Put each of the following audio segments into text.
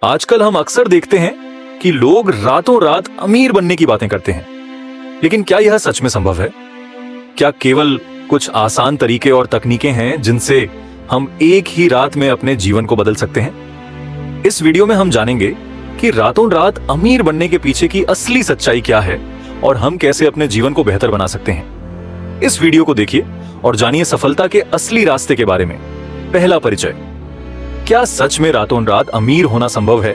आजकल हम अक्सर देखते हैं कि लोग रातों रात अमीर बनने की बातें करते हैं, लेकिन क्या यह सच में संभव है? क्या केवल कुछ आसान तरीके और तकनीकें हैं जिनसे हम एक ही रात में अपने जीवन को बदल सकते हैं? इस वीडियो में हम जानेंगे कि रातों रात अमीर बनने के पीछे की असली सच्चाई क्या है और हम कैसे अपने जीवन को बेहतर बना सकते हैं। इस वीडियो को देखिए और जानिए सफलता के असली रास्ते के बारे में। पहला परिचय। क्या सच में रातों रात अमीर होना संभव है?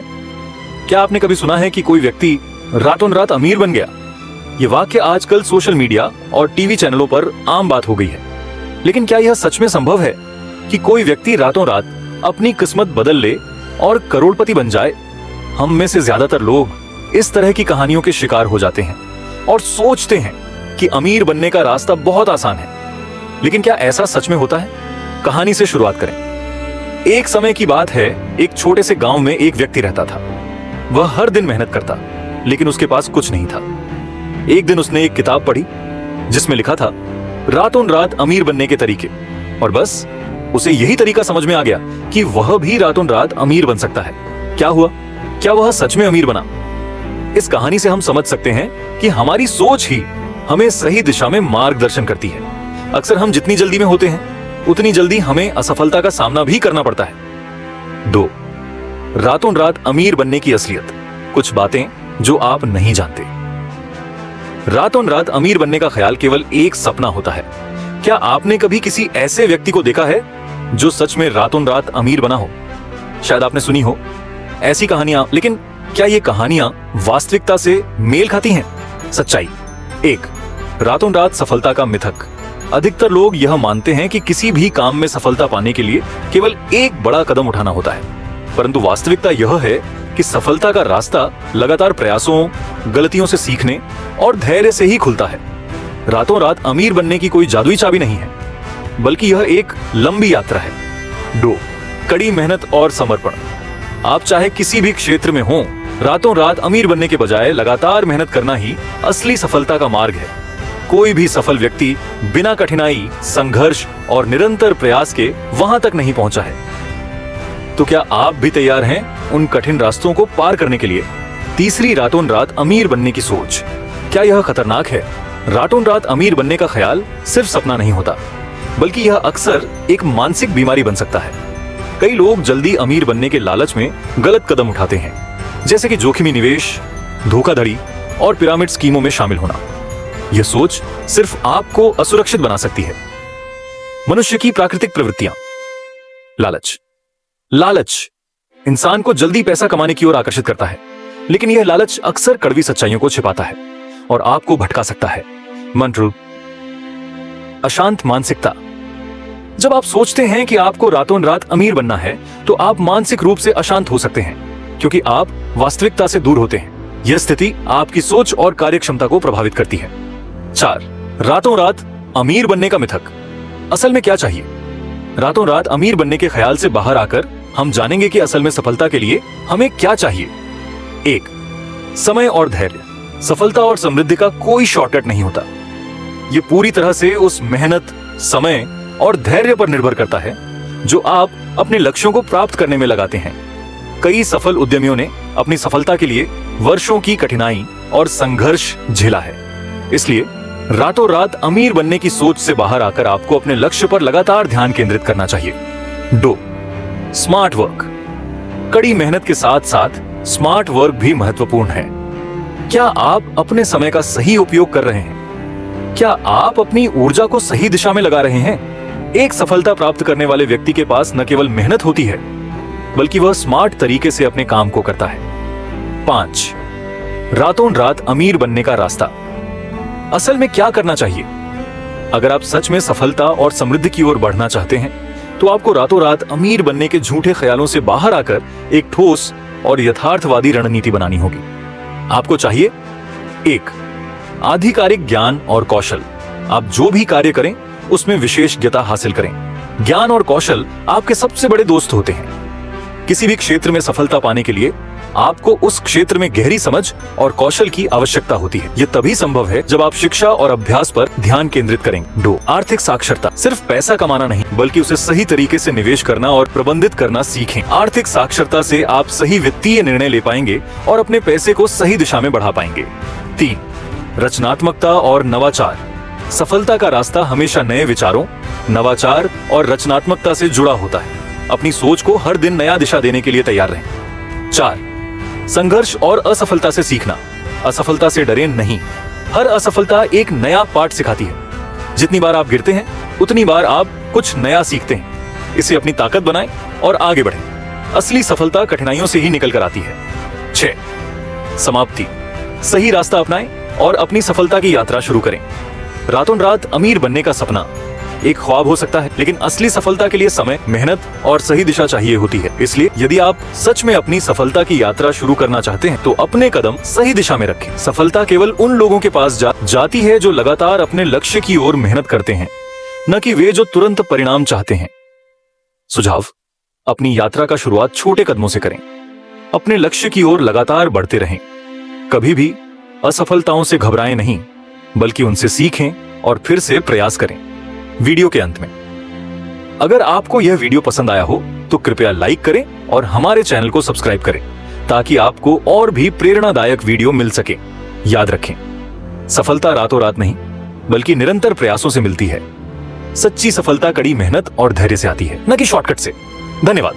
क्या आपने कभी सुना है कि कोई व्यक्ति रातों रात अमीर बन गया? यह वाक्य आजकल सोशल मीडिया और टीवी चैनलों पर आम बात हो गई है, लेकिन क्या यह सच में संभव है कि कोई व्यक्ति रातों रात अपनी किस्मत बदल ले और करोड़पति बन जाए? हम में से ज्यादातर लोग इस तरह की कहानियों के शिकार हो जाते हैं और सोचते हैं कि अमीर बनने का रास्ता बहुत आसान है, लेकिन क्या ऐसा सच में होता है? कहानी से शुरुआत करें। एक समय की बात है, एक छोटे से गांव में एक व्यक्ति रहता था। वह हर दिन मेहनत करता, लेकिन उसके पास कुछ नहीं था। एक दिन उसने एक किताब पढ़ी जिसमें लिखा था रातों रात अमीर बनने के तरीके, और बस उसे यही तरीका समझ में आ गया कि वह भी रातों रात अमीर बन सकता है। क्या हुआ? क्या वह सच में अमीर बना? इस कहानी से हम समझ सकते हैं कि हमारी सोच ही हमें सही दिशा में मार्गदर्शन करती है। अक्सर हम जितनी जल्दी में होते हैं उतनी जल्दी हमें असफलता का सामना भी करना पड़ता है। 2. रातों रात अमीर बनने की असलियत। कुछ बातें जो आप नहीं जानते। रातों रात अमीर बनने का ख्याल केवल एक सपना होता है। क्या आपने कभी किसी ऐसे व्यक्ति को देखा है जो सच में रातों रात अमीर बना हो? शायद आपने सुनी हो ऐसी कहानियां, लेकिन क्या ये कहानियां वास्तविकता से मेल खाती हैं? सच्चाई। 1. रातों रात सफलता का मिथक। अधिकतर लोग यह मानते हैं कि किसी भी काम में सफलता पाने के लिए केवल एक बड़ा कदम उठाना होता है, परंतु वास्तविकता यह है कि सफलता का रास्ता लगातार प्रयासों, गलतियों से सीखने और धैर्य से ही खुलता है। रातों रात अमीर बनने की कोई जादुई चाबी नहीं है, बल्कि यह एक लंबी यात्रा है। 2. कड़ी मेहनत और समर्पण। आप चाहे किसी भी क्षेत्र में हो, रातों रात अमीर बनने के बजाय लगातार मेहनत करना ही असली सफलता का मार्ग है। कोई भी सफल व्यक्ति बिना कठिनाई, संघर्ष और निरंतर प्रयास के वहां तक नहीं पहुंचा है। तो क्या आप भी तैयार हैं उन कठिन रास्तों को पार करने के लिए? तीसरी, रातों रात अमीर बनने की सोच। क्या यह खतरनाक है? रातों रात अमीर बनने का ख्याल सिर्फ सपना नहीं होता, बल्कि यह अक्सर एक मानसिक बीमारी बन सकता है। कई लोग जल्दी अमीर बनने के लालच में गलत कदम उठाते हैं, जैसे कि जोखिमी निवेश, धोखाधड़ी और पिरामिड स्कीमों में शामिल होना। यह सोच सिर्फ आपको असुरक्षित बना सकती है। मनुष्य की प्राकृतिक प्रवृत्तियां। लालच। लालच इंसान को जल्दी पैसा कमाने की ओर आकर्षित करता है, लेकिन यह लालच अक्सर कड़वी सच्चाइयों को छिपाता है और आपको भटका सकता है। मंत्र। अशांत मानसिकता। जब आप सोचते हैं कि आपको रातों रात अमीर बनना है, तो आप मानसिक रूप से अशांत हो सकते हैं, क्योंकि आप वास्तविकता से दूर होते हैं। यह स्थिति आपकी सोच और कार्यक्षमता को प्रभावित करती है। 4. रातों रात अमीर बनने का मिथक। असल में क्या चाहिए? रातों रात अमीर बनने के ख्याल से बाहर आकर हम जानेंगे कि असल में सफलता के लिए हमें क्या चाहिए। 1. समय और धैर्य। सफलता और समृद्धि का कोई शॉर्टकट नहीं होता। यह पूरी तरह से उस मेहनत, समय और धैर्य पर निर्भर करता है जो आप अपने लक्ष्यों को प्राप्त करने में लगाते हैं। कई सफल उद्यमियों ने अपनी सफलता के लिए वर्षों की कठिनाई और संघर्ष झेला है। इसलिए रातों रात अमीर बनने की सोच से बाहर आकर आपको अपने लक्ष्य पर लगातार ध्यान केंद्रित करना चाहिए। 2. Smart work. कड़ी मेहनत के साथ साथ स्मार्ट वर्क भी महत्वपूर्ण है। क्या आप अपने समय का सही उपयोग कर रहे हैं? क्या आप अपनी ऊर्जा को सही दिशा में लगा रहे हैं? एक सफलता प्राप्त करने वाले व्यक्ति के पास न केवल मेहनत होती है, बल्कि वह स्मार्ट तरीके से अपने काम को करता है। 5. रातों रात अमीर बनने का रास्ता। असल में क्या करना चाहिए? अगर आप सच में सफलता और समृद्धि की ओर बढ़ना चाहते हैं, तो आपको रातों रात अमीर बनने के झूठे ख्यालों से बाहर आकर एक ठोस और यथार्थवादी रणनीति बनानी होगी। आपको चाहिए 1. आधिकारिक ज्ञान और कौशल। आप जो भी कार्य करें उसमें विशेषज्ञता हासिल करें। ज्ञान और कौशल आपके सबसे बड़े दोस्त होते हैं। किसी भी क्षेत्र में सफलता पाने के लिए आपको उस क्षेत्र में गहरी समझ और कौशल की आवश्यकता होती है। यह तभी संभव है जब आप शिक्षा और अभ्यास पर ध्यान केंद्रित करेंगे। 2. आर्थिक साक्षरता। सिर्फ पैसा कमाना नहीं, बल्कि उसे सही तरीके से निवेश करना और प्रबंधित करना सीखें। आर्थिक साक्षरता से आप सही वित्तीय निर्णय ले पाएंगे और अपने पैसे को सही दिशा में बढ़ा पाएंगे। 3. रचनात्मकता और नवाचार। सफलता का रास्ता हमेशा नए विचारों, नवाचार और रचनात्मकता से जुड़ा होता है। अपनी सोच को हर दिन नया दिशा देने के लिए तैयार रहें। 4. संघर्ष और असफलता से सीखना। असफलता से डरें नहीं, हर असफलता एक नया पाठ सिखाती है। जितनी बार आप गिरते हैं उतनी बार आप कुछ नया सीखते हैं। इसे अपनी ताकत बनाएं और आगे बढ़ें। असली सफलता कठिनाइयों से ही निकल कर आती है। 6. समाप्ति। सही रास्ता अपनाएं और अपनी सफलता की यात्रा शुरू करें। रातों रात अमीर बनने का सपना एक ख्वाब हो सकता है, लेकिन असली सफलता के लिए समय, मेहनत और सही दिशा चाहिए होती है। इसलिए यदि आप सच में अपनी सफलता की यात्रा शुरू करना चाहते हैं तो अपने कदम सही दिशा में रखें। सफलता केवल उन लोगों के पास जाती है जो लगातार अपने लक्ष्य की ओर मेहनत करते हैं, न कि वे जो तुरंत परिणाम चाहते हैं। सुझाव: अपनी यात्रा का शुरुआत छोटे कदमों से करें। अपने लक्ष्य की ओर लगातार बढ़ते रहें। कभी भी असफलताओं से घबराएं नहीं, बल्कि उनसे सीखें और फिर से प्रयास करें। वीडियो के अंत में, अगर आपको यह वीडियो पसंद आया हो तो कृपया लाइक करें और हमारे चैनल को सब्सक्राइब करें ताकि आपको और भी प्रेरणादायक वीडियो मिल सके। याद रखें, सफलता रातों रात नहीं, बल्कि निरंतर प्रयासों से मिलती है। सच्ची सफलता कड़ी मेहनत और धैर्य से आती है, न कि शॉर्टकट से। धन्यवाद।